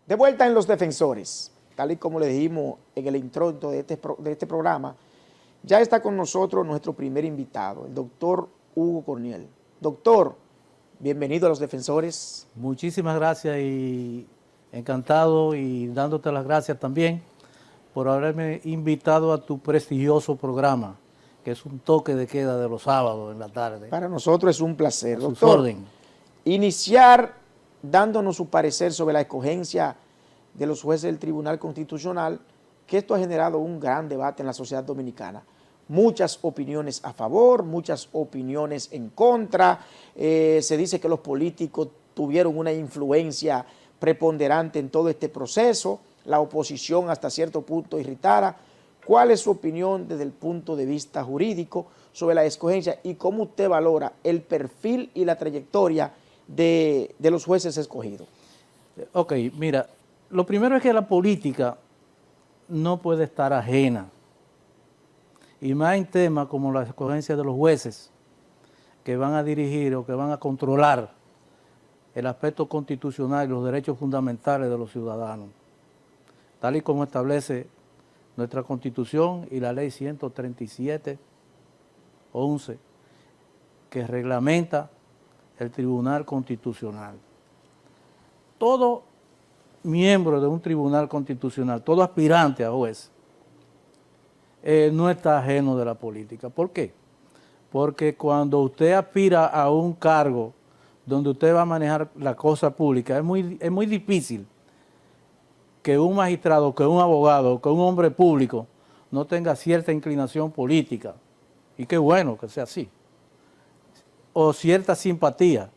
De vuelta en Los Defensores, tal y como le dijimos en el intro de este programa, ya está con nosotros nuestro primer invitado, el doctor Hugo Corniel. Doctor, bienvenido a Los Defensores. Muchísimas gracias y encantado y dándote las gracias también por haberme invitado a tu prestigioso programa, que es un toque de queda de los sábados en la tarde. Para nosotros es un placer, Sus doctor. órdenes. Iniciar dándonos su parecer sobre la escogencia de los jueces del Tribunal Constitucional, que esto ha generado un gran debate en la sociedad dominicana. Muchas opiniones a favor, muchas opiniones en contra. Se dice que los políticos tuvieron una influencia preponderante en todo este proceso, la oposición hasta cierto punto irritada. ¿Cuál es su opinión desde el punto de vista jurídico sobre la escogencia y cómo usted valora el perfil y la trayectoria de los jueces escogidos? Ok, mira, lo primero es que la política no puede estar ajena, y más en temas como la escogencia de los jueces que van a dirigir o que van a controlar el aspecto constitucional y los derechos fundamentales de los ciudadanos, tal y como establece nuestra Constitución y la Ley 137-11, que reglamenta el Tribunal Constitucional. Todo miembro de un tribunal constitucional, todo aspirante a juez, no está ajeno de la política. ¿Por qué? Porque cuando usted aspira a un cargo donde usted va a manejar la cosa pública, es muy difícil que un magistrado, que un abogado, que un hombre público no tenga cierta inclinación política, y qué bueno que sea así, o cierta simpatía.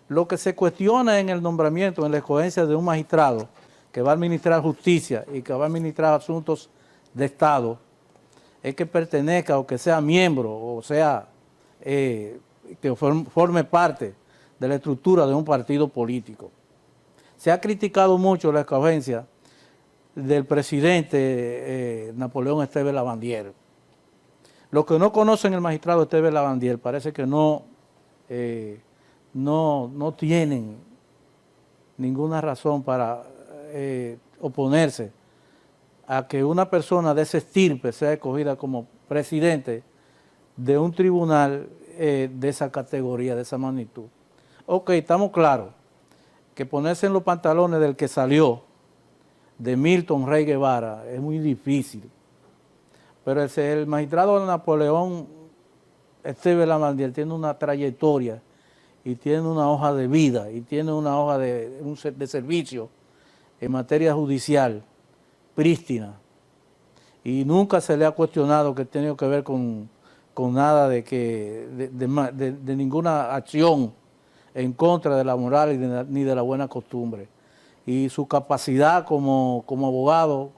Lo que se cuestiona en el nombramiento, en la escogencia de un magistrado que va a administrar justicia y que va a administrar asuntos de Estado, es que pertenezca o que sea miembro o sea que forme parte de la estructura de un partido político. Se ha criticado mucho la escogencia del presidente Napoleón Esteves Lavandier. Los que no conocen el magistrado Esteves Lavandier parece que no tienen ninguna razón para oponerse a que una persona de ese estirpe sea escogida como presidente de un tribunal de esa categoría, de esa magnitud. Ok, estamos claros que ponerse en los pantalones del que salió, de Milton Rey Guevara, es muy difícil. Pero el magistrado Napoleón Esteves Lavandier tiene una trayectoria y tiene una hoja de vida y tiene una hoja de servicio en materia judicial prístina, y nunca se le ha cuestionado que tenga que ver con nada de ninguna acción en contra de la moral ni de la buena costumbre. Y su capacidad como abogado,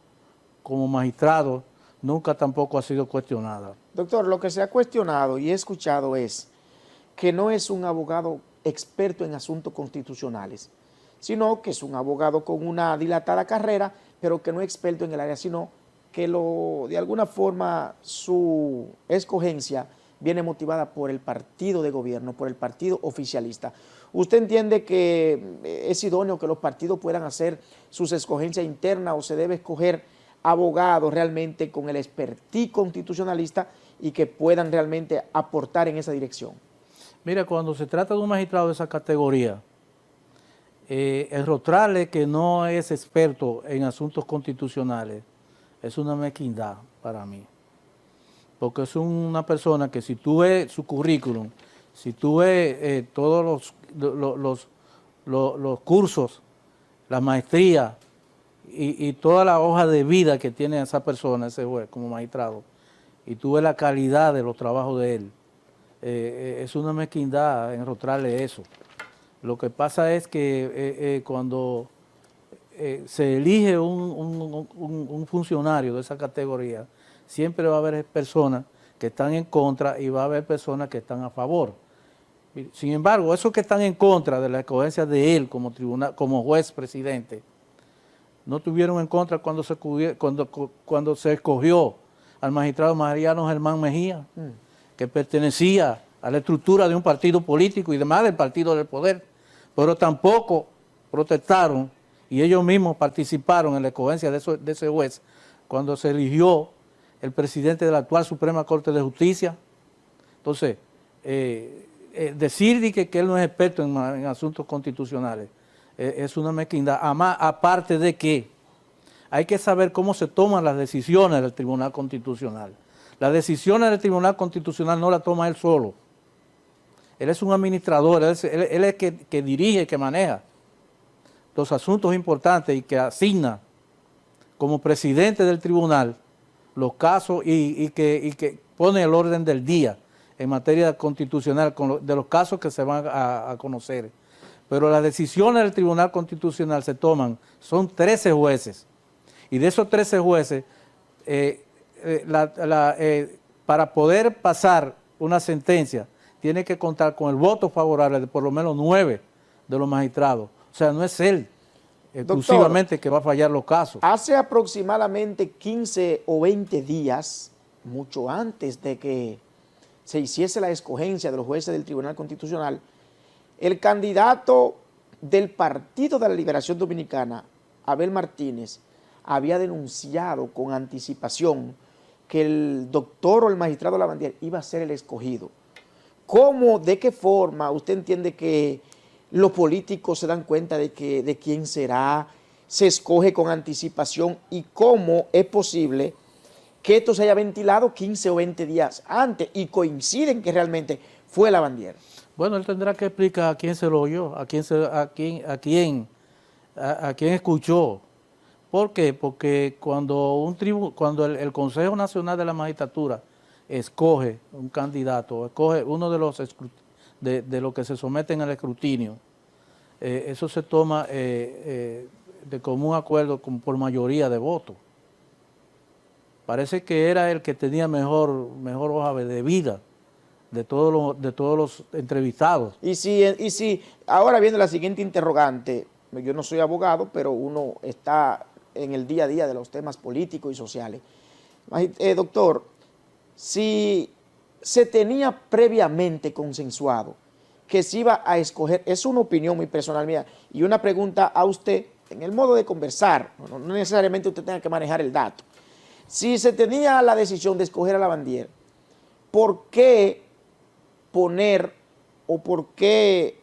como magistrado, nunca tampoco ha sido cuestionada. Doctor, lo que se ha cuestionado y he escuchado es que no es un abogado experto en asuntos constitucionales, sino que es un abogado con una dilatada carrera, pero que no es experto en el área, sino que de alguna forma su escogencia viene motivada por el partido de gobierno, por el partido oficialista. ¿Usted entiende que es idóneo que los partidos puedan hacer sus escogencias internas o se debe escoger abogados realmente con el expertise constitucionalista y que puedan realmente aportar en esa dirección? Mira, cuando se trata de un magistrado de esa categoría, enrostrarle que no es experto en asuntos constitucionales es una mezquindad para mí. Porque es una persona que si tú ves su currículum, si tú ves todos los cursos, la maestría y toda la hoja de vida que tiene esa persona, ese juez como magistrado, y tú ves la calidad de los trabajos de él, es una mezquindad enrostrarle eso. Lo que pasa es que cuando se elige un funcionario de esa categoría, siempre va a haber personas que están en contra y va a haber personas que están a favor. Sin embargo, esos que están en contra de la escogencia de él como juez presidente, no tuvieron en contra cuando se escogió al magistrado Mariano Germán Mejía, que pertenecía a la estructura de un partido político y demás del partido del poder, pero tampoco protestaron y ellos mismos participaron en la escogencia de ese juez cuando se eligió el presidente de la actual Suprema Corte de Justicia. Entonces, decir que él no es experto en asuntos constitucionales es una mezquindad. Además, aparte de que hay que saber cómo se toman las decisiones del Tribunal Constitucional. Las decisiones del Tribunal Constitucional no las toma él solo. Él es un administrador, él es el que dirige, que maneja los asuntos importantes y que asigna como presidente del tribunal los casos y que pone el orden del día en materia constitucional de los casos que se van a conocer. Pero las decisiones del Tribunal Constitucional son 13 jueces. Y de esos 13 jueces, para poder pasar una sentencia, tiene que contar con el voto favorable de por lo menos 9 de los magistrados. O sea, no es él exclusivamente, doctor, que va a fallar los casos. Hace aproximadamente 15 o 20 días, mucho antes de que se hiciese la escogencia de los jueces del Tribunal Constitucional, el candidato del Partido de la Liberación Dominicana, Abel Martínez, había denunciado con anticipación que el doctor o el magistrado Lavandier iba a ser el escogido. ¿Cómo, de qué forma usted entiende que los políticos se dan cuenta de quién será, se escoge con anticipación y cómo es posible que esto se haya ventilado 15 o 20 días antes y coinciden que realmente fue Lavandier? Bueno, él tendrá que explicar a quién se lo oyó, a quién escuchó. ¿Por qué? Porque cuando el Consejo Nacional de la Magistratura escoge un candidato, escoge uno de los que se someten al escrutinio, eso se toma de común acuerdo por mayoría de votos. Parece que era el que tenía mejor hoja de vida de todos los entrevistados. Y si ahora viene la siguiente interrogante, yo no soy abogado, pero uno está en el día a día de los temas políticos y sociales. Doctor, si se tenía previamente consensuado que se iba a escoger, es una opinión muy personal mía, y una pregunta a usted, en el modo de conversar, no necesariamente usted tenga que manejar el dato. Si se tenía la decisión de escoger a Lavandier, ¿por qué poner o por qué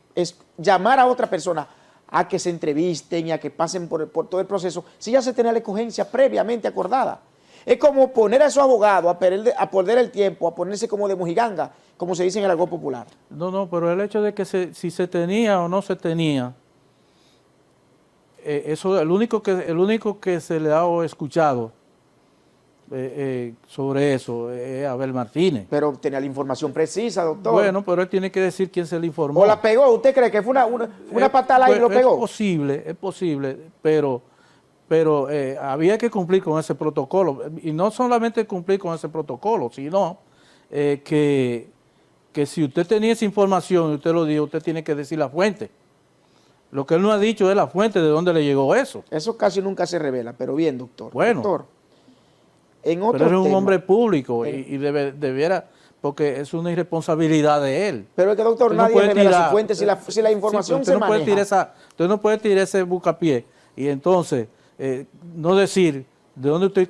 llamar a otra persona a que se entrevisten y a que pasen por todo el proceso si ya se tenía la escogencia previamente acordada? Es como poner a su abogado a perder el tiempo, a ponerse como de mojiganga, como se dice en el argot popular. No, pero el hecho de que si se tenía o no se tenía, eso el único que se le ha escuchado sobre eso es Abel Martínez. Pero tenía la información precisa, doctor. Bueno, pero él tiene que decir quién se le informó. ¿O la pegó? ¿Usted cree que fue una patada y lo pegó? Es posible, pero había que cumplir con ese protocolo. Y no solamente cumplir con ese protocolo, sino que si usted tenía esa información y usted lo dijo, usted tiene que decir la fuente. Lo que él no ha dicho es la fuente de dónde le llegó eso. Eso casi nunca se revela, pero bien, doctor. Bueno. Doctor, pero es un hombre público y debiera, porque es una irresponsabilidad de él. Pero es que, doctor, usted nadie revela su fuente si la información se maneja. Usted no puede tirar ese bucapié y entonces no decir de dónde usted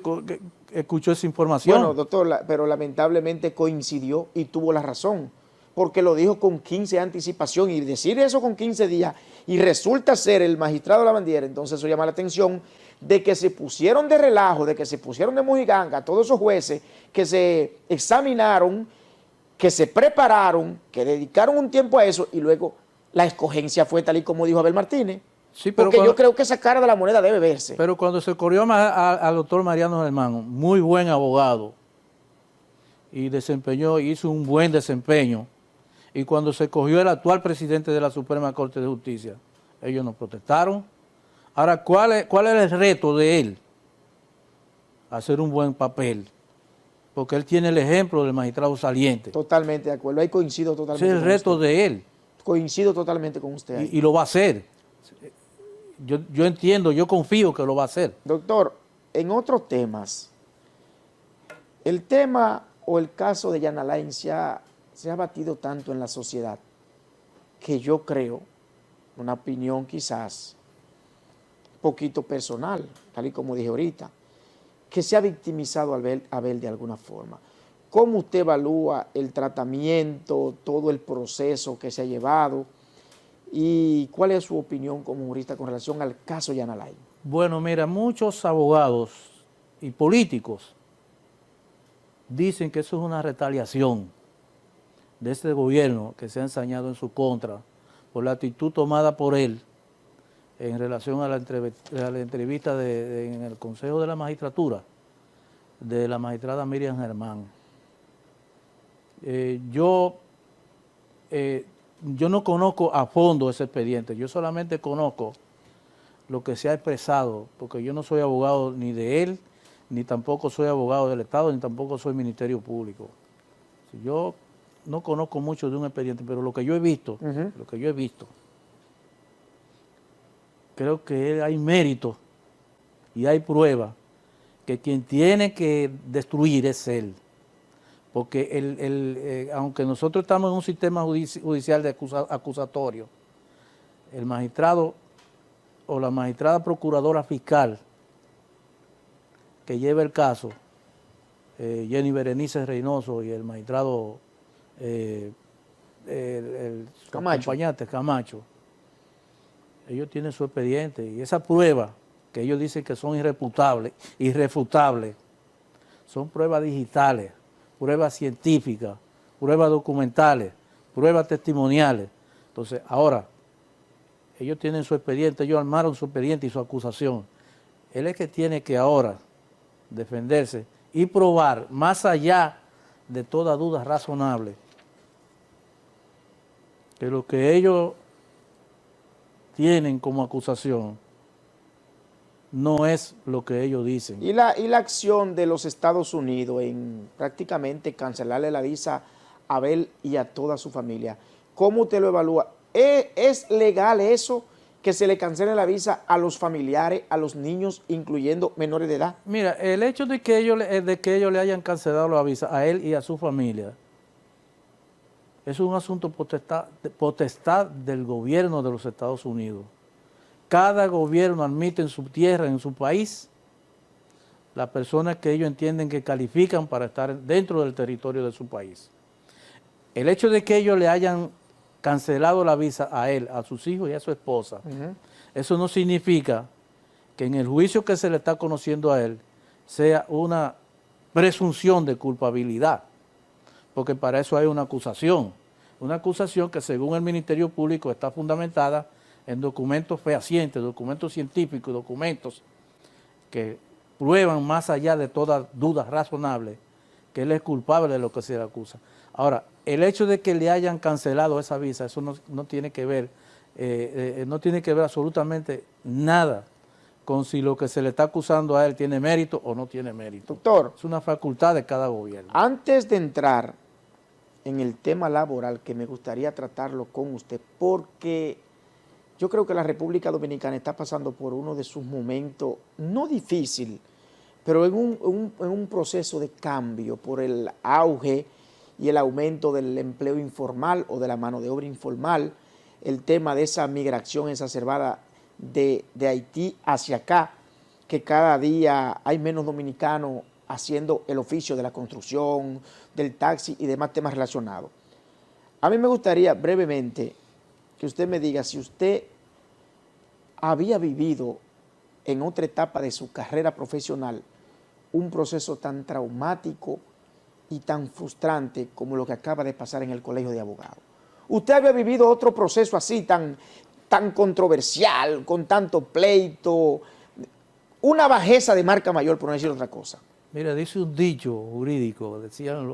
escuchó esa información. Bueno, doctor, pero lamentablemente coincidió y tuvo la razón, porque lo dijo con 15 anticipación, y decir eso con 15 días y resulta ser el magistrado Lavandier, entonces eso llama la atención de que se pusieron de relajo, de que se pusieron de mojiganga todos esos jueces que se examinaron, que se prepararon, que dedicaron un tiempo a eso y luego la escogencia fue tal y como dijo Abel Martínez. Sí, pero porque yo creo que esa cara de la moneda debe verse. Pero cuando se corrió al doctor Mariano Germán, muy buen abogado, y hizo un buen desempeño, y cuando se cogió el actual presidente de la Suprema Corte de Justicia, ellos no protestaron. Ahora, ¿cuál es el reto de él? Hacer un buen papel, porque él tiene el ejemplo del magistrado saliente. Totalmente de acuerdo, ahí coincido totalmente. Ese es el reto de él. Coincido totalmente con usted ahí. Y lo va a hacer. Yo entiendo, yo confío que lo va a hacer. Doctor, en otros temas, el tema o el caso de Jan Alain se ha batido tanto en la sociedad que yo creo, una opinión quizás, poquito personal, tal y como dije ahorita, que se ha victimizado a Abel de alguna forma. ¿Cómo usted evalúa el tratamiento, todo el proceso que se ha llevado y cuál es su opinión como jurista con relación al caso Yanalay? Bueno, mira, muchos abogados y políticos dicen que eso es una retaliación de este gobierno que se ha ensañado en su contra por la actitud tomada por él en relación a la entrevista en el Consejo de la Magistratura de la magistrada Miriam Germán. Yo no conozco a fondo ese expediente, yo solamente conozco lo que se ha expresado, porque yo no soy abogado ni de él, ni tampoco soy abogado del Estado, ni tampoco soy Ministerio Público. Yo no conozco mucho de un expediente, pero lo que yo he visto, creo que hay mérito y hay prueba que quien tiene que destruir es él. Porque aunque nosotros estamos en un sistema judicial de acusatorio, el magistrado o la magistrada procuradora fiscal que lleva el caso, Jenny Berenice Reynoso y el magistrado el acompañante Camacho, ellos tienen su expediente y esa prueba que ellos dicen que son irrefutables, son pruebas digitales, pruebas científicas, pruebas documentales, pruebas testimoniales. Entonces, ahora, ellos tienen su expediente, ellos armaron su expediente y su acusación. Él es que tiene que ahora defenderse y probar, más allá de toda duda razonable, que lo que ellos tienen como acusación no es lo que ellos dicen. Y la acción de los Estados Unidos en prácticamente cancelarle la visa a Abel y a toda su familia, ¿cómo usted lo evalúa? ¿Es legal eso, que se le cancele la visa a los familiares, a los niños, incluyendo menores de edad? Mira, el hecho de que ellos le hayan cancelado la visa a él y a su familia es un asunto potestad del gobierno de los Estados Unidos. Cada gobierno admite en su tierra, en su país, las personas que ellos entienden que califican para estar dentro del territorio de su país. El hecho de que ellos le hayan cancelado la visa a él, a sus hijos y a su esposa, eso no significa que en el juicio que se le está conociendo a él sea una presunción de culpabilidad, porque para eso hay una acusación que según el Ministerio Público está fundamentada en documentos fehacientes, documentos científicos, documentos que prueban más allá de toda duda razonable que él es culpable de lo que se le acusa. Ahora, el hecho de que le hayan cancelado esa visa, eso no tiene que ver, no tiene que ver absolutamente nada con si lo que se le está acusando a él tiene mérito o no tiene mérito. Doctor, es una facultad de cada gobierno. Antes de entrar en el tema laboral, que me gustaría tratarlo con usted, porque yo creo que la República Dominicana está pasando por uno de sus momentos, no difícil, pero en un proceso de cambio por el auge y el aumento del empleo informal o de la mano de obra informal, el tema de esa migración exacerbada de Haití hacia acá, que cada día hay menos dominicanos haciendo el oficio de la construcción, del taxi y demás temas relacionados. A mí me gustaría brevemente que usted me diga si usted había vivido en otra etapa de su carrera profesional un proceso tan traumático y tan frustrante como lo que acaba de pasar en el Colegio de Abogados. ¿Usted había vivido otro proceso así tan controversial, con tanto pleito, una bajeza de marca mayor, por no decir otra cosa? Mira, dice un dicho jurídico, decían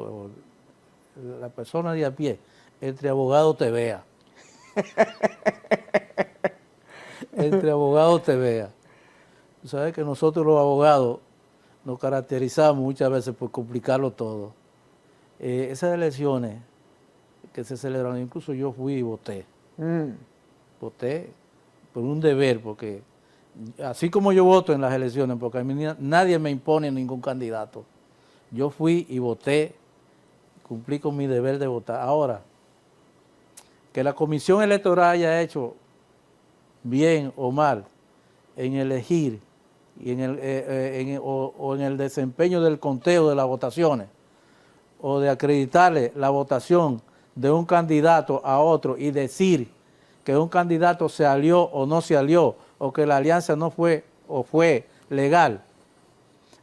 la persona de a pie, entre abogados te vea. Entre abogados te vea. Tú sabes que nosotros los abogados nos caracterizamos muchas veces por complicarlo todo. Esas elecciones que se celebraron, incluso yo fui y voté. Voté por un deber, porque así como yo voto en las elecciones, porque a mí nadie me impone ningún candidato, yo fui y voté, cumplí con mi deber de votar. Ahora, que la Comisión Electoral haya hecho bien o mal, en elegir y o en el desempeño del conteo de las votaciones, o de acreditarle la votación de un candidato a otro y decir que un candidato se alió o no se alió, o que la alianza no fue o fue legal,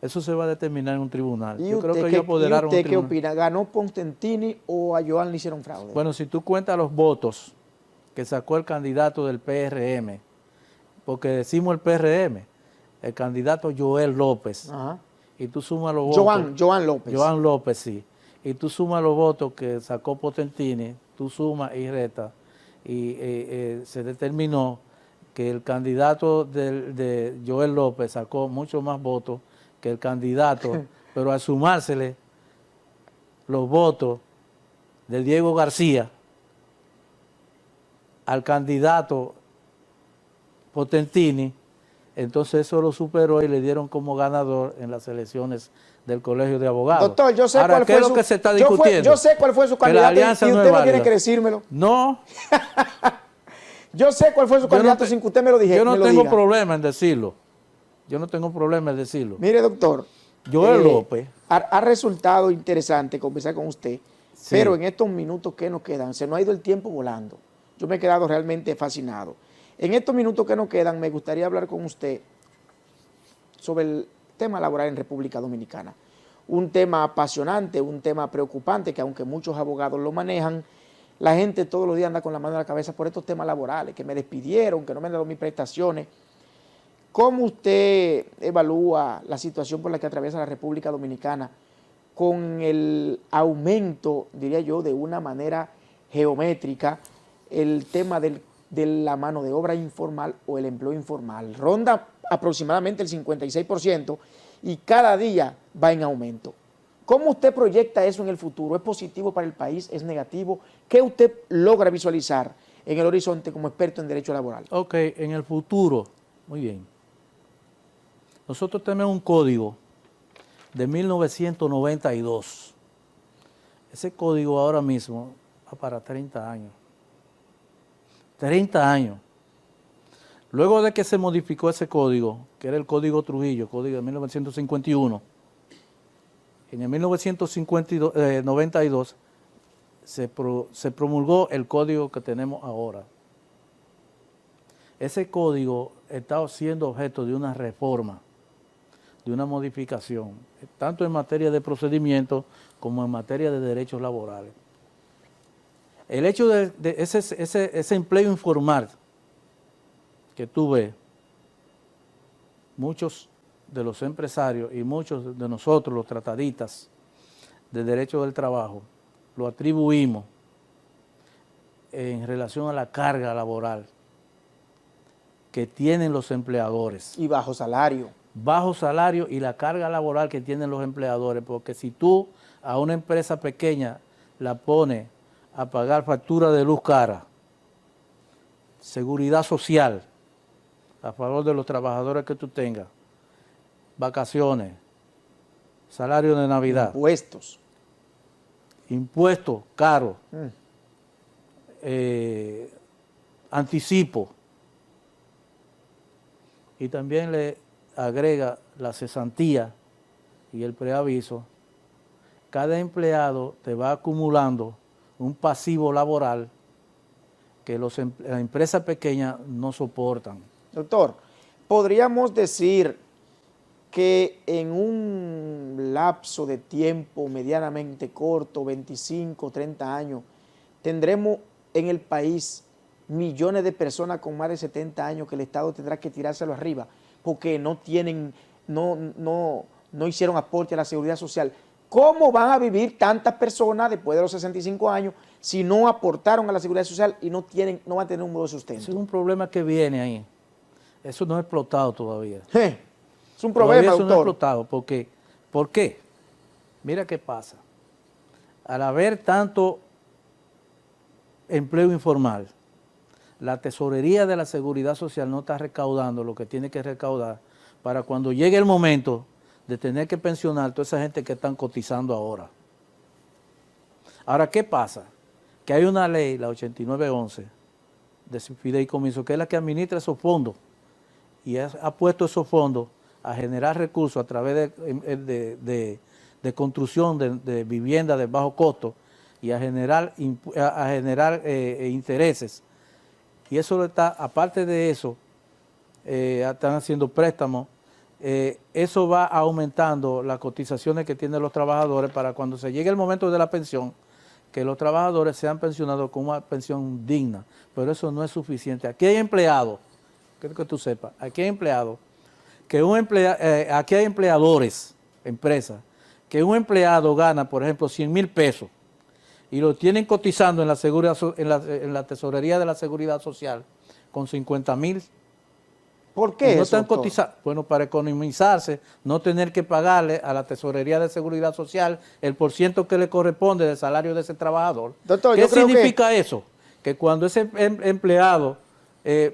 eso se va a determinar en un tribunal. ¿Y Yo creo que usted, ellos apoderaron un qué tribunal. opina? ¿Ganó Pontentini o a Joan le hicieron fraude? Bueno, si tú cuentas los votos que sacó el candidato del PRM, porque decimos el PRM, el candidato Joel López, Ajá. y tú sumas los votos. Joan López. Joan López, sí. Y tú sumas los votos que sacó Potentini, tú sumas y restas, y se determinó que el candidato de Joel López sacó mucho más votos que el candidato, pero al sumársele los votos de Diego García al candidato Potentini, entonces eso lo superó y le dieron como ganador en las elecciones del Colegio de Abogados. Doctor, yo sé Ahora, cuál ¿qué fue es lo que se está discutiendo? Yo sé cuál fue su Que la candidato alianza y no usted es no tiene válida. que decírmelo. No, Yo sé cuál fue su candidato sin que usted me lo dijera. yo no me lo tengo diga. problema en decirlo. Yo no tengo problema en decirlo. Mire, doctor. Joel López. Ha resultado interesante conversar con usted, Sí. pero en estos minutos que nos quedan, se nos ha ido el tiempo volando. Yo me he quedado realmente fascinado. En estos minutos que nos quedan, me gustaría hablar con usted sobre el tema laboral en República Dominicana. Un tema apasionante, un tema preocupante, que aunque muchos abogados lo manejan, la gente todos los días anda con la mano en la cabeza por estos temas laborales, que me despidieron, que no me han dado mis prestaciones. ¿Cómo usted evalúa la situación por la que atraviesa la República Dominicana con el aumento, diría yo, de una manera geométrica, el tema de la mano de obra informal o el empleo informal? Ronda aproximadamente el 56% y cada día va en aumento. ¿Cómo usted proyecta eso en el futuro? ¿Es positivo para el país? ¿Es negativo? ¿Qué usted logra visualizar en el horizonte como experto en derecho laboral? Ok, en el futuro, muy bien. Nosotros tenemos un código de 1992. Ese código ahora mismo va para 30 años. 30 años. Luego de que se modificó ese código, que era el Código Trujillo, código de 1951, en el 1992 se promulgó el código que tenemos ahora. Ese código está siendo objeto de una reforma, de una modificación, tanto en materia de procedimientos como en materia de derechos laborales. El hecho de ese empleo informal que tuve, muchos de los empresarios y muchos de nosotros, los tratadistas de derecho del trabajo, lo atribuimos en relación a la carga laboral que tienen los empleadores. Y bajo salario. Bajo salario y la carga laboral que tienen los empleadores, porque si tú a una empresa pequeña la pones a pagar factura de luz cara, seguridad social a favor de los trabajadores que tú tengas, vacaciones, salario de Navidad, impuestos caros, anticipo, y también le agrega la cesantía y el preaviso, cada empleado te va acumulando un pasivo laboral que las empresas pequeñas no soportan. Doctor, podríamos decir que en un lapso de tiempo medianamente corto, 25, 30 años, tendremos en el país millones de personas con más de 70 años que el Estado tendrá que tirárselo arriba porque no tienen, no hicieron aporte a la seguridad social. ¿Cómo van a vivir tantas personas después de los 65 años si no aportaron a la seguridad social y no van a tener un modo de sustento? Ese es un problema que viene ahí. Eso no es explotado todavía. Es un problema, eso doctor. no es explotado. Porque, ¿por qué? Mira qué pasa. Al haber tanto empleo informal, la tesorería de la seguridad social no está recaudando lo que tiene que recaudar para cuando llegue el momento de tener que pensionar a toda esa gente que están cotizando ahora. Ahora, ¿qué pasa? Que hay una ley, la 8911, de fideicomiso, que es la que administra esos fondos y ha puesto esos fondos a generar recursos a través de construcción de viviendas de bajo costo y a generar intereses. Y eso está, aparte de eso, están haciendo préstamos. Eso va aumentando las cotizaciones que tienen los trabajadores para cuando se llegue el momento de la pensión, que los trabajadores sean pensionados con una pensión digna. Pero eso no es suficiente. Aquí hay empleados, quiero que tú sepas, aquí hay empleados, aquí hay empleadores, empresas, que un empleado gana, por ejemplo, 100,000 pesos y lo tienen cotizando en la tesorería de la Seguridad Social con 50,000. ¿Por qué no eso, están cotizando? Bueno, para economizarse, no tener que pagarle a la Tesorería de Seguridad Social el % que le corresponde del salario de ese trabajador. Doctor, ¿Qué significa eso? Que cuando ese empleado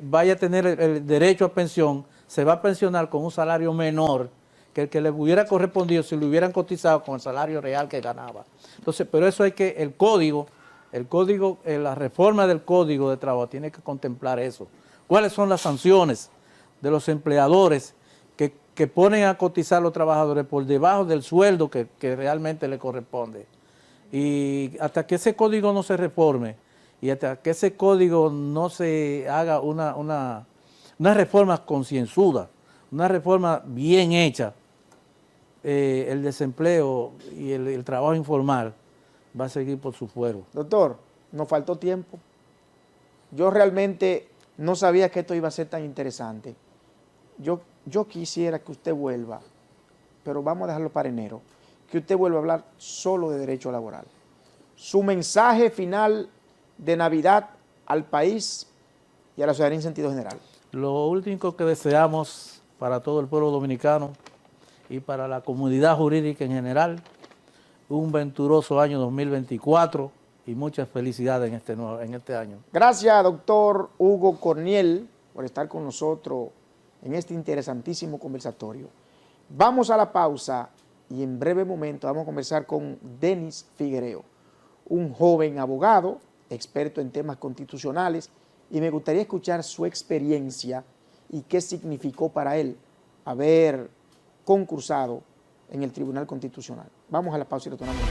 vaya a tener el derecho a pensión, se va a pensionar con un salario menor que el que le hubiera correspondido si lo hubieran cotizado con el salario real que ganaba. Entonces, pero eso hay que, la reforma del Código de Trabajo tiene que contemplar eso. ¿Cuáles son las sanciones de los empleadores que ponen a cotizar a los trabajadores por debajo del sueldo que realmente le corresponde? Y hasta que ese código no se reforme y hasta que ese código no se haga una reforma concienzuda, una reforma bien hecha, el desempleo y el trabajo informal va a seguir por su fuero. Doctor, nos faltó tiempo. Yo realmente no sabía que esto iba a ser tan interesante. Yo quisiera que usted vuelva, pero vamos a dejarlo para enero, que usted vuelva a hablar solo de derecho laboral. Su mensaje final de Navidad al país y a la ciudadanía en sentido general. Lo único que deseamos para todo el pueblo dominicano y para la comunidad jurídica en general, un venturoso año 2024 y muchas felicidades en este año. Gracias, doctor Hugo Corniel, por estar con nosotros en este interesantísimo conversatorio. Vamos a la pausa y en breve momento vamos a conversar con Denis Figuereo, un joven abogado, experto en temas constitucionales, y me gustaría escuchar su experiencia y qué significó para él haber concursado en el Tribunal Constitucional. Vamos a la pausa y retornamos.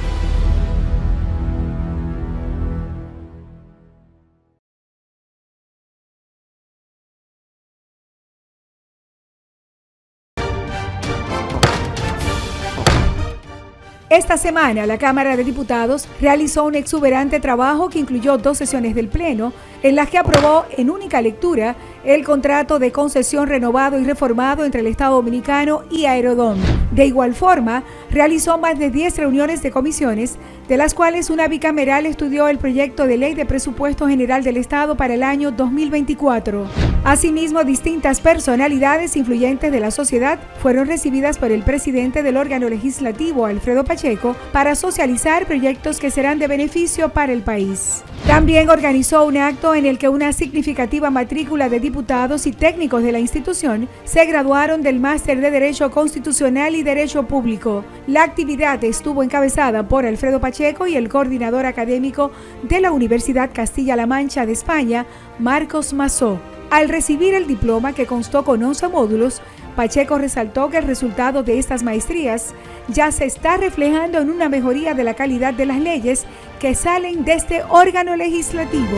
Esta semana, la Cámara de Diputados realizó un exuberante trabajo que incluyó 2 sesiones del Pleno, en las que aprobó en única lectura el contrato de concesión renovado y reformado entre el Estado Dominicano y Aerodón. De igual forma, realizó más de 10 reuniones de comisiones, de las cuales una bicameral estudió el proyecto de ley de presupuesto general del Estado para el año 2024. Asimismo, distintas personalidades influyentes de la sociedad fueron recibidas por el presidente del órgano legislativo, Alfredo Pacheco, para socializar proyectos que serán de beneficio para el país. También organizó un acto en el que una significativa matrícula de diputados y técnicos de la institución se graduaron del Máster de Derecho Constitucional y Derecho Público. La actividad estuvo encabezada por Alfredo Pacheco y el coordinador académico de la Universidad Castilla-La Mancha de España, Marcos Mazó. Al recibir el diploma, que constó con 11 módulos, Pacheco resaltó que el resultado de estas maestrías ya se está reflejando en una mejoría de la calidad de las leyes que salen de este órgano legislativo.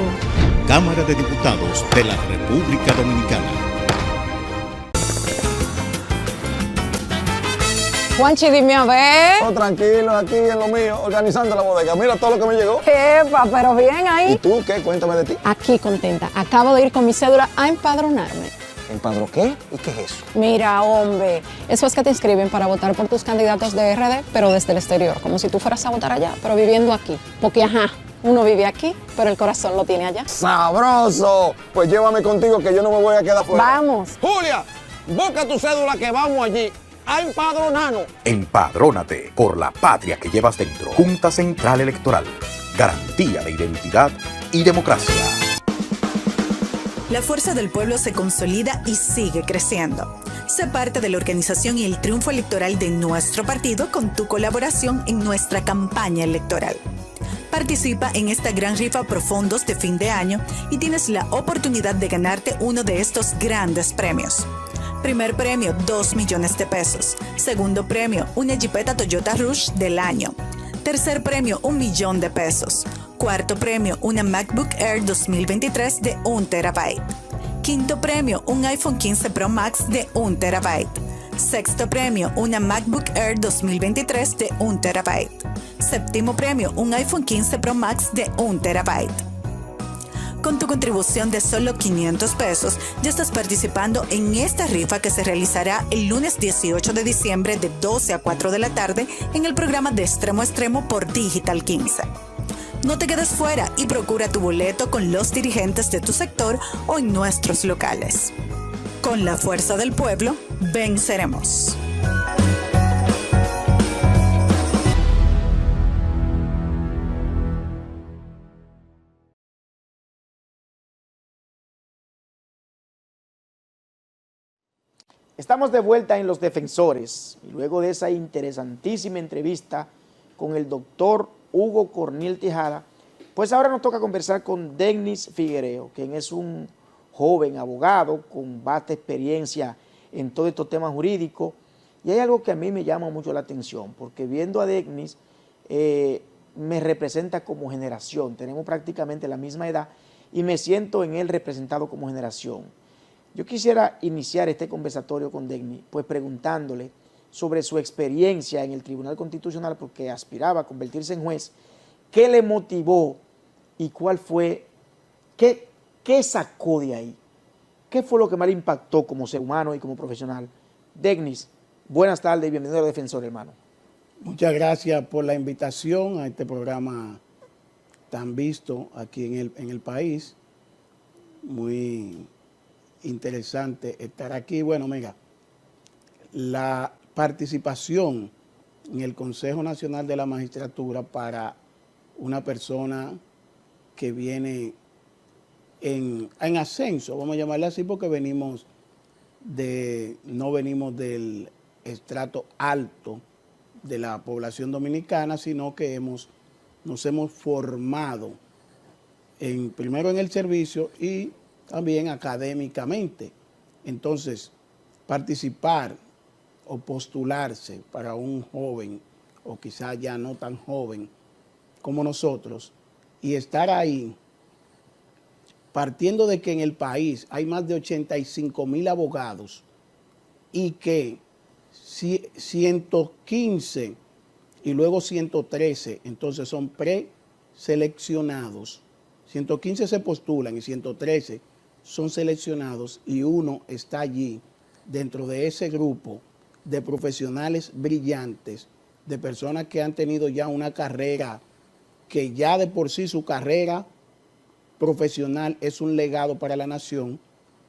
Cámara de Diputados de la República Dominicana. Juanchi, dime a ver. Oh, tranquilo, aquí en lo mío, organizando la bodega. Mira todo lo que me llegó. Epa, pero bien ahí. ¿Y tú qué? Cuéntame de ti. Aquí contenta. Acabo de ir con mi cédula a empadronarme. ¿Empadró qué? ¿Y qué es eso? Mira, hombre, eso es que te inscriben para votar por tus candidatos de RD, pero desde el exterior, como si tú fueras a votar allá, pero viviendo aquí. Porque, ajá, uno vive aquí, pero el corazón lo tiene allá. ¡Sabroso! Pues llévame contigo que yo no me voy a quedar fuera. Vamos. Julia, busca tu cédula que vamos allí a empadronarnos. Empadrónate por la patria que llevas dentro. Junta Central Electoral. Garantía de identidad y democracia. La fuerza del pueblo se consolida y sigue creciendo. Sé parte de la organización y el triunfo electoral de nuestro partido con tu colaboración en nuestra campaña electoral. Participa en esta gran rifa por fondos de fin de año y tienes la oportunidad de ganarte uno de estos grandes premios. Primer premio, 2 millones de pesos. Segundo premio, una Jeepeta Toyota Rush del año. Tercer premio, 1 millón de pesos. Cuarto premio, una MacBook Air 2023 de 1 terabyte. Quinto premio, un iPhone 15 Pro Max de 1 terabyte. Sexto premio, una MacBook Air 2023 de 1 terabyte. Séptimo premio, un iPhone 15 Pro Max de 1 terabyte. Con tu contribución de solo 500 pesos, ya estás participando en esta rifa que se realizará el lunes 18 de diciembre de 12 a 4 de la tarde en el programa de Extremo a Extremo por Digital 15. No te quedes fuera y procura tu boleto con los dirigentes de tu sector o en nuestros locales. Con la fuerza del pueblo, venceremos. Estamos de vuelta en Los Defensores y luego de esa interesantísima entrevista con el doctor Hugo Corniel Tejada, pues ahora nos toca conversar con Denis Figuereo, quien es un joven abogado con vasta experiencia en todos estos temas jurídicos. Y hay algo que a mí me llama mucho la atención, porque viendo a Denis me representa como generación, tenemos prácticamente la misma edad y me siento en él representado como generación. Yo quisiera iniciar este conversatorio con Denis, pues preguntándole sobre su experiencia en el Tribunal Constitucional, porque aspiraba a convertirse en juez. ¿Qué le motivó y cuál fue, qué sacó de ahí? ¿Qué fue lo que más le impactó como ser humano y como profesional? Denis, buenas tardes y bienvenido a Los Defensores, hermano. Muchas gracias por la invitación a este programa tan visto aquí en el país. Muy interesante estar aquí. Bueno, mira, la participación en el Consejo Nacional de la Magistratura para una persona que viene en ascenso, vamos a llamarle así, porque no venimos del estrato alto de la población dominicana, sino que nos hemos formado primero en el servicio y también académicamente. Entonces, participar o postularse para un joven, o quizá ya no tan joven como nosotros, y estar ahí, partiendo de que en el país hay más de 85,000 abogados y que 115 y luego 113, entonces son preseleccionados. 115 se postulan y 113 son seleccionados y uno está allí dentro de ese grupo de profesionales brillantes, de personas que han tenido ya una carrera, que ya de por sí su carrera profesional es un legado para la nación,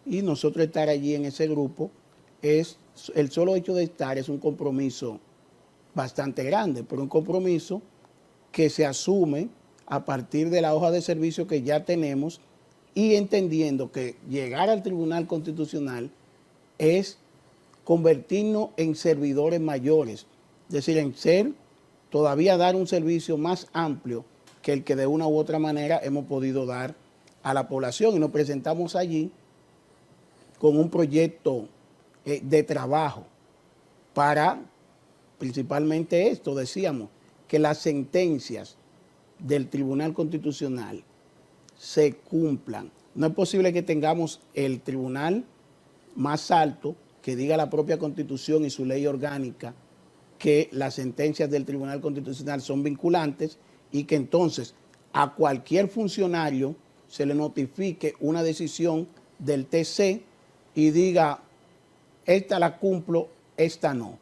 y nosotros estar allí en ese grupo, es el solo hecho de estar es un compromiso bastante grande, pero un compromiso que se asume a partir de la hoja de servicio que ya tenemos y entendiendo que llegar al Tribunal Constitucional es convertirnos en servidores mayores, es decir, en todavía dar un servicio más amplio que el que de una u otra manera hemos podido dar a la población. Y nos presentamos allí con un proyecto de trabajo para principalmente esto, decíamos, que las sentencias del Tribunal Constitucional se cumplan. No es posible que tengamos el tribunal más alto, que diga la propia Constitución y su ley orgánica que las sentencias del Tribunal Constitucional son vinculantes, y que entonces a cualquier funcionario se le notifique una decisión del TC y diga, esta la cumplo, esta no.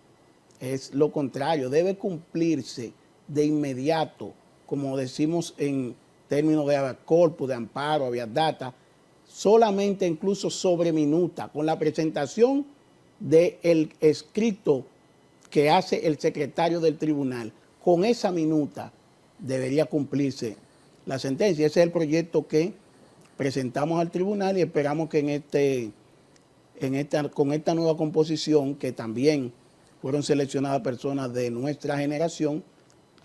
Es lo contrario, debe cumplirse de inmediato, como decimos en términos de habeas corpus, de amparo, habeas data, solamente incluso sobre minuta, con la presentación del escrito que hace el secretario del tribunal. Con esa minuta debería cumplirse la sentencia. Ese es el proyecto que presentamos al tribunal y esperamos que con esta nueva composición, que también fueron seleccionadas personas de nuestra generación,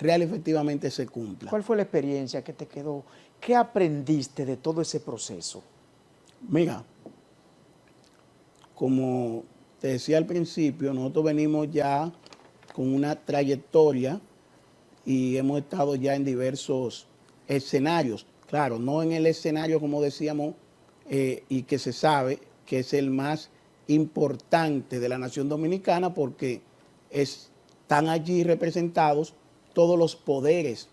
real efectivamente se cumpla. ¿Cuál fue la experiencia que te quedó? ¿Qué aprendiste de todo ese proceso? Mira, como te decía al principio, nosotros venimos ya con una trayectoria y hemos estado ya en diversos escenarios. Claro, no en el escenario, como decíamos, y que se sabe que es el más importante de la nación dominicana porque están allí representados todos los poderes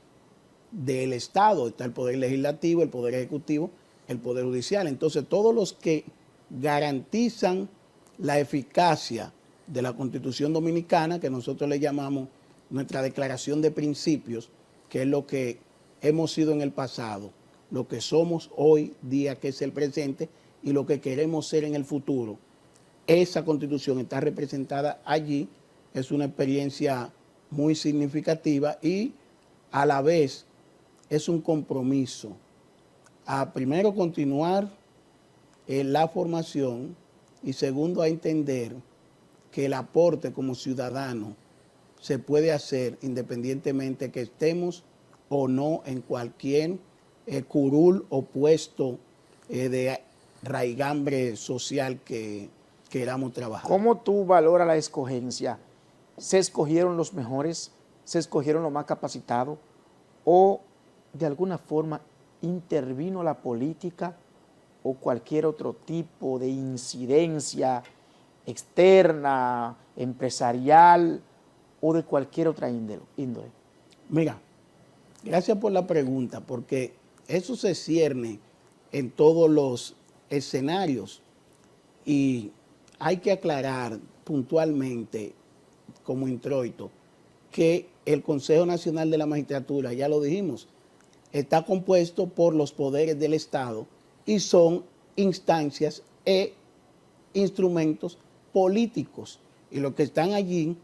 del Estado. Está el poder legislativo, el poder ejecutivo, el poder judicial. Entonces, todos los que garantizan la eficacia de la Constitución Dominicana, que nosotros le llamamos nuestra declaración de principios, que es lo que hemos sido en el pasado, lo que somos hoy día, que es el presente, y lo que queremos ser en el futuro. Esa Constitución está representada allí, es una experiencia muy significativa y a la vez es un compromiso a primero continuar la formación y segundo a entender que el aporte como ciudadano se puede hacer independientemente que estemos o no en cualquier curul o puesto de raigambre social que queramos trabajar. ¿Cómo tú valoras la escogencia? ¿Se escogieron los mejores? ¿Se escogieron los más capacitados? ¿O de alguna forma intervino la política o cualquier otro tipo de incidencia externa, empresarial o de cualquier otra índole? Mira, gracias por la pregunta, porque eso se cierne en todos los escenarios y hay que aclarar puntualmente como introito que el Consejo Nacional de la Magistratura, ya lo dijimos, está compuesto por los poderes del Estado y son instancias e instrumentos políticos. Y los que están allí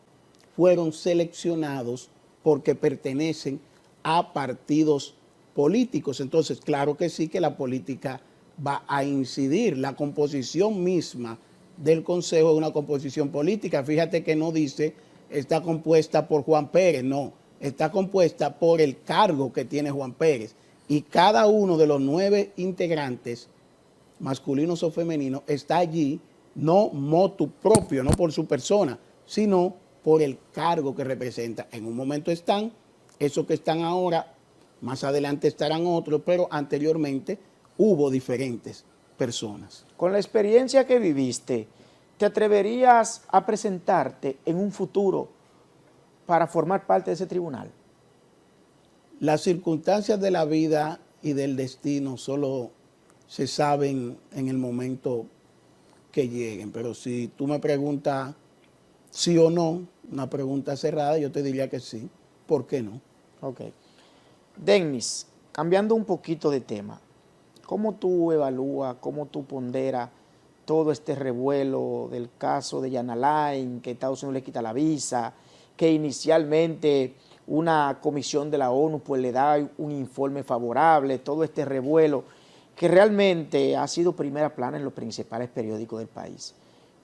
fueron seleccionados porque pertenecen a partidos políticos. Entonces, claro que sí que la política va a incidir. La composición misma del Consejo es una composición política. Fíjate que no dice está compuesta por Juan Pérez, no. Está compuesta por el cargo que tiene Juan Pérez. Y cada uno de los 9 integrantes, masculinos o femeninos, está allí no motu propio, no por su persona, sino por el cargo que representa. En un momento están, esos que están ahora, más adelante estarán otros, pero anteriormente hubo diferentes personas. Con la experiencia que viviste, ¿te atreverías a presentarte en un futuro para formar parte de ese tribunal? Las circunstancias de la vida y del destino solo se saben en el momento que lleguen, pero si tú me preguntas sí o no, una pregunta cerrada, yo te diría que sí. ¿Por qué no? Ok. Dennis, cambiando un poquito de tema, ¿cómo tú evalúas, cómo tú ponderas todo este revuelo del caso de Yana Lain, que Estados Unidos le quita la visa, que inicialmente una comisión de la ONU pues le da un informe favorable, todo este revuelo que realmente ha sido primera plana en los principales periódicos del país?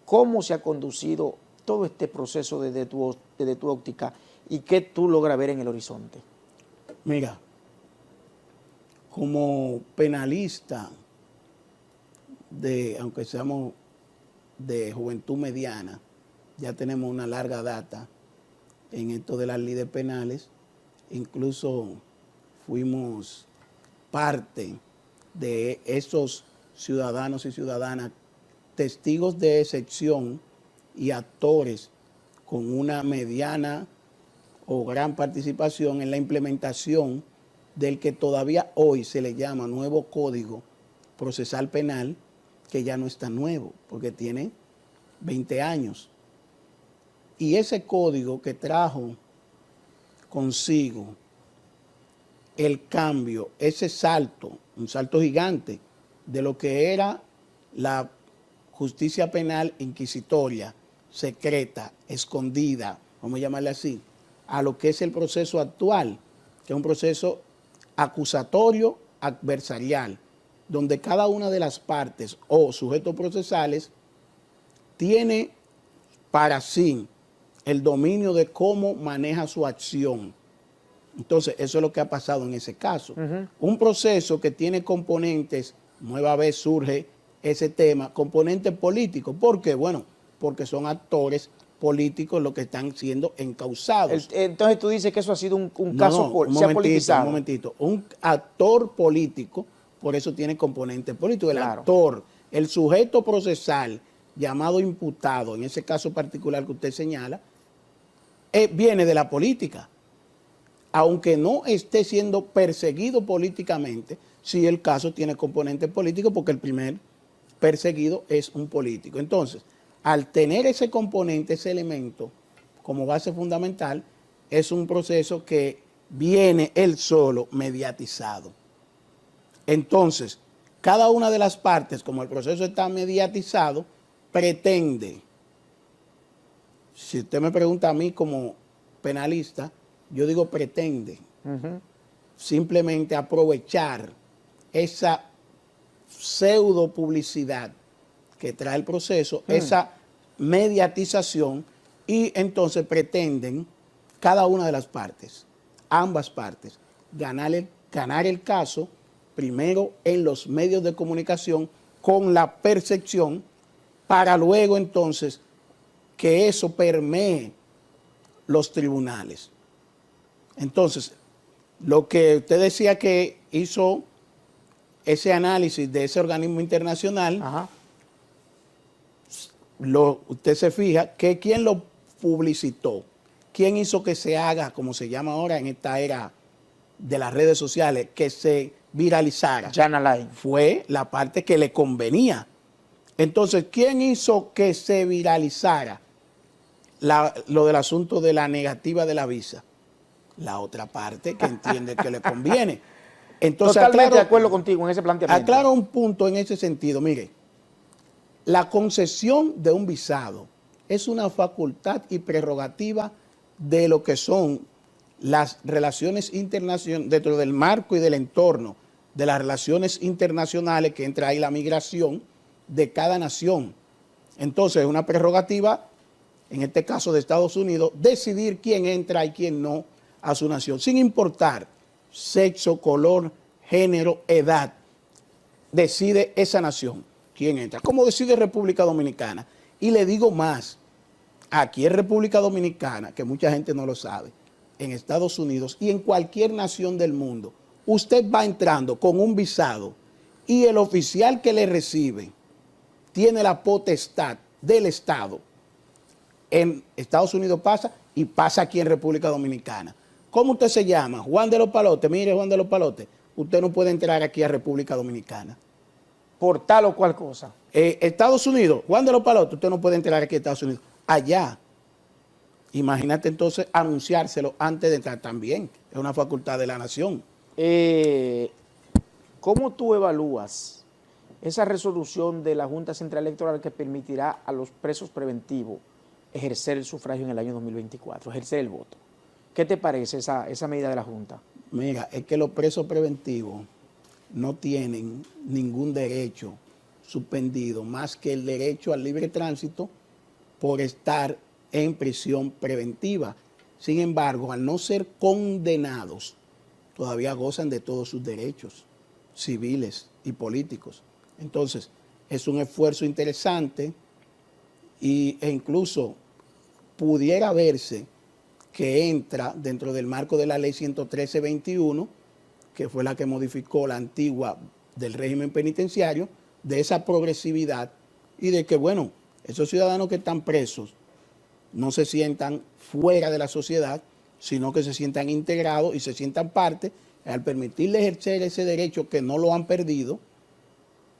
¿Cómo se ha conducido todo este proceso desde tu óptica y qué tú logras ver en el horizonte? Mira, como penalista, aunque seamos de juventud mediana, ya tenemos una larga data en esto de las leyes penales, incluso fuimos parte de esos ciudadanos y ciudadanas, testigos de excepción y actores con una mediana o gran participación en la implementación del que todavía hoy se le llama nuevo Código Procesal Penal, que ya no está nuevo, porque tiene 20 años. Y ese código que trajo consigo el cambio, ese salto, un salto gigante de lo que era la justicia penal inquisitoria, secreta, escondida, vamos a llamarle así, a lo que es el proceso actual, que es un proceso acusatorio adversarial, donde cada una de las partes o sujetos procesales tiene para sí el dominio de cómo maneja su acción. Entonces, eso es lo que ha pasado en ese caso. Un proceso que tiene componentes, nueva vez surge ese tema, componentes políticos. ¿Por qué? Bueno, porque son actores políticos los que están siendo encausados. Entonces tú dices que eso ha sido un caso, se ha politizado. Un momentito. Un actor político, por eso tiene componentes políticos. El actor, el sujeto procesal llamado imputado, en ese caso particular que usted señala, viene de la política. Aunque no esté siendo perseguido políticamente, sí el caso tiene componentes políticos porque el primer perseguido es un político. Entonces, al tener ese componente, ese elemento como base fundamental, es un proceso que viene él solo mediatizado. Entonces, cada una de las partes, como el proceso está mediatizado, pretende, si usted me pregunta a mí como penalista, yo digo pretende, simplemente aprovechar esa pseudo publicidad que trae el proceso, esa mediatización, y entonces pretenden cada una de las partes, ambas partes, ganar el caso primero en los medios de comunicación con la percepción, para luego entonces que eso permee los tribunales. Entonces, lo que usted decía que hizo ese análisis de ese organismo internacional, usted se fija que quién lo publicitó, quién hizo que se haga, como se llama ahora en esta era de las redes sociales, que se viralizara. Fue la parte que le convenía. Entonces, ¿quién hizo que se viralizara lo del asunto de la negativa de la visa? La otra parte que entiende que le conviene. Entonces, totalmente de acuerdo contigo en ese planteamiento. Aclaro un punto en ese sentido. Mire, la concesión de un visado es una facultad y prerrogativa de lo que son las relaciones internacionales, dentro del marco y del entorno de las relaciones internacionales, que entra ahí la migración de cada nación. Entonces, es una prerrogativa, en este caso de Estados Unidos, decidir quién entra y quién no a su nación, sin importar sexo, color, género, edad. Decide esa nación quién entra, como decide República Dominicana. Y le digo más, aquí en República Dominicana, que mucha gente no lo sabe, en Estados Unidos y en cualquier nación del mundo, usted va entrando con un visado y el oficial que le recibe tiene la potestad del Estado. En Estados Unidos pasa y pasa aquí en República Dominicana. ¿Cómo usted se llama? Juan de los Palotes. Mire, Juan de los Palotes, usted no puede entrar aquí a República Dominicana. Por tal o cual cosa. Estados Unidos, Juan de los Palotes, usted no puede entrar aquí a Estados Unidos. Allá. Imagínate entonces anunciárselo antes de entrar también. Es una facultad de la nación. ¿Cómo tú evalúas esa resolución de la Junta Central Electoral que permitirá a los presos preventivos ejercer el sufragio en el año 2024, ejercer el voto? ¿Qué te parece esa medida de la Junta? Mira, es que los presos preventivos no tienen ningún derecho suspendido más que el derecho al libre tránsito por estar en prisión preventiva. Sin embargo, al no ser condenados, todavía gozan de todos sus derechos civiles y políticos. Entonces, es un esfuerzo interesante e incluso pudiera verse que entra dentro del marco de la ley 113-21, que fue la que modificó la antigua del régimen penitenciario, de esa progresividad y de que, bueno, esos ciudadanos que están presos no se sientan fuera de la sociedad, sino que se sientan integrados y se sientan parte. Al permitirles ejercer ese derecho que no lo han perdido,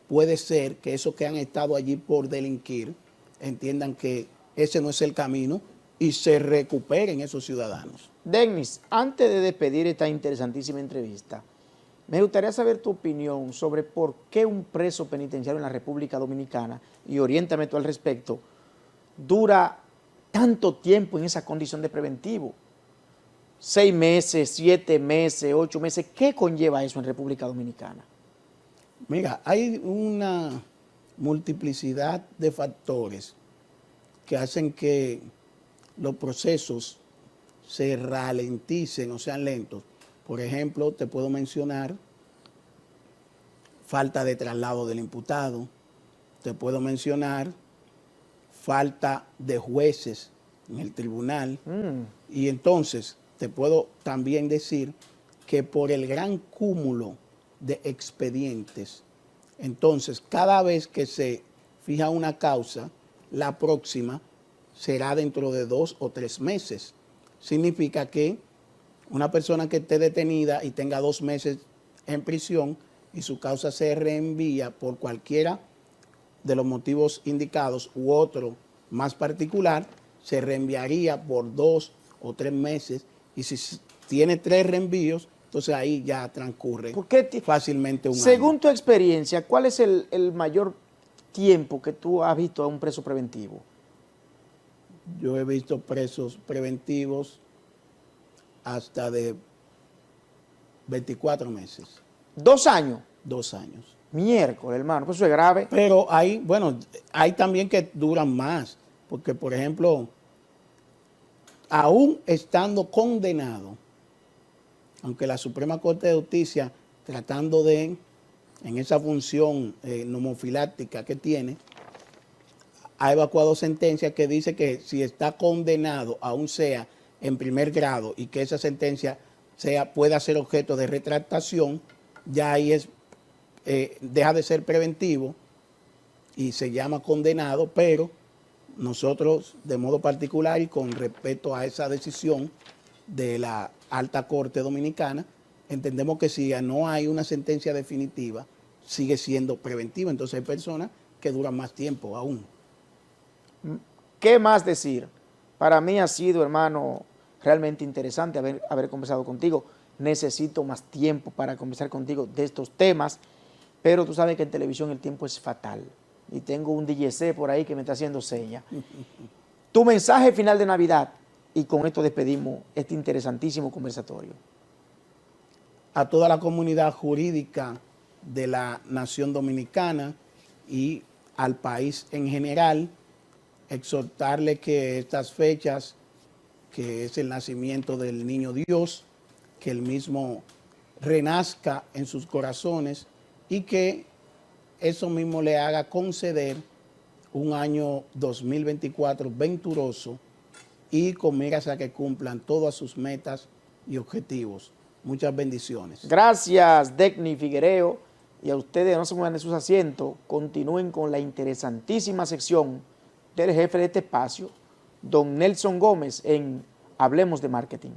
puede ser que esos que han estado allí por delinquir entiendan que ese no es el camino y se recuperen esos ciudadanos. Denis, antes de despedir esta interesantísima entrevista, me gustaría saber tu opinión sobre por qué un preso penitenciario en la República Dominicana, y oriéntame tú al respecto, dura tanto tiempo en esa condición de preventivo. 6 meses, 7 meses, 8 meses. ¿Qué conlleva eso en República Dominicana? Mira, hay una multiplicidad de factores que hacen que los procesos se ralenticen o sean lentos. Por ejemplo, te puedo mencionar falta de traslado del imputado, te puedo mencionar falta de jueces en el tribunal, y entonces te puedo también decir que por el gran cúmulo de expedientes, entonces cada vez que se fija una causa, la próxima será dentro de 2 o 3 meses. Significa que una persona que esté detenida y tenga 2 meses en prisión y su causa se reenvía por cualquiera de los motivos indicados u otro más particular, se reenviaría por 2 o 3 meses, y si tiene 3 reenvíos, entonces ahí ya transcurre fácilmente un año. Según tu experiencia, ¿cuál es el mayor tiempo que tú has visto a un preso preventivo? Yo he visto presos preventivos hasta de 24 meses. 2 años. 2 años. Miércoles, hermano, pues eso es grave. Pero hay, bueno, hay también que duran más, porque por ejemplo, aún estando condenado, aunque la Suprema Corte de Justicia, tratando de, en esa función nomofiláctica que tiene, ha evacuado sentencias que dice que si está condenado, aún sea en primer grado, y que esa sentencia pueda ser objeto de retractación, ya ahí es deja de ser preventivo y se llama condenado, pero nosotros de modo particular y con respecto a esa decisión de la Alta Corte Dominicana, entendemos que si no hay una sentencia definitiva, sigue siendo preventiva. Entonces hay personas que duran más tiempo aún. ¿Qué más decir? Para mí ha sido, hermano, realmente interesante haber conversado contigo. Necesito más tiempo para conversar contigo de estos temas, pero tú sabes que en televisión el tiempo es fatal. Y tengo un DJC por ahí que me está haciendo señas. Tu mensaje final de Navidad, y con esto despedimos este interesantísimo conversatorio. A toda la comunidad jurídica de la nación dominicana y al país en general, exhortarle que estas fechas, que es el nacimiento del niño Dios, que el mismo renazca en sus corazones y que eso mismo le haga conceder un año 2024 venturoso y con miras a que cumplan todas sus metas y objetivos. Muchas bendiciones. Gracias, Decni Figuereo, y a ustedes no se muevan de sus asientos, continúen con la interesantísima sección del jefe de este espacio, don Nelson Gómez, en Hablemos de Marketing.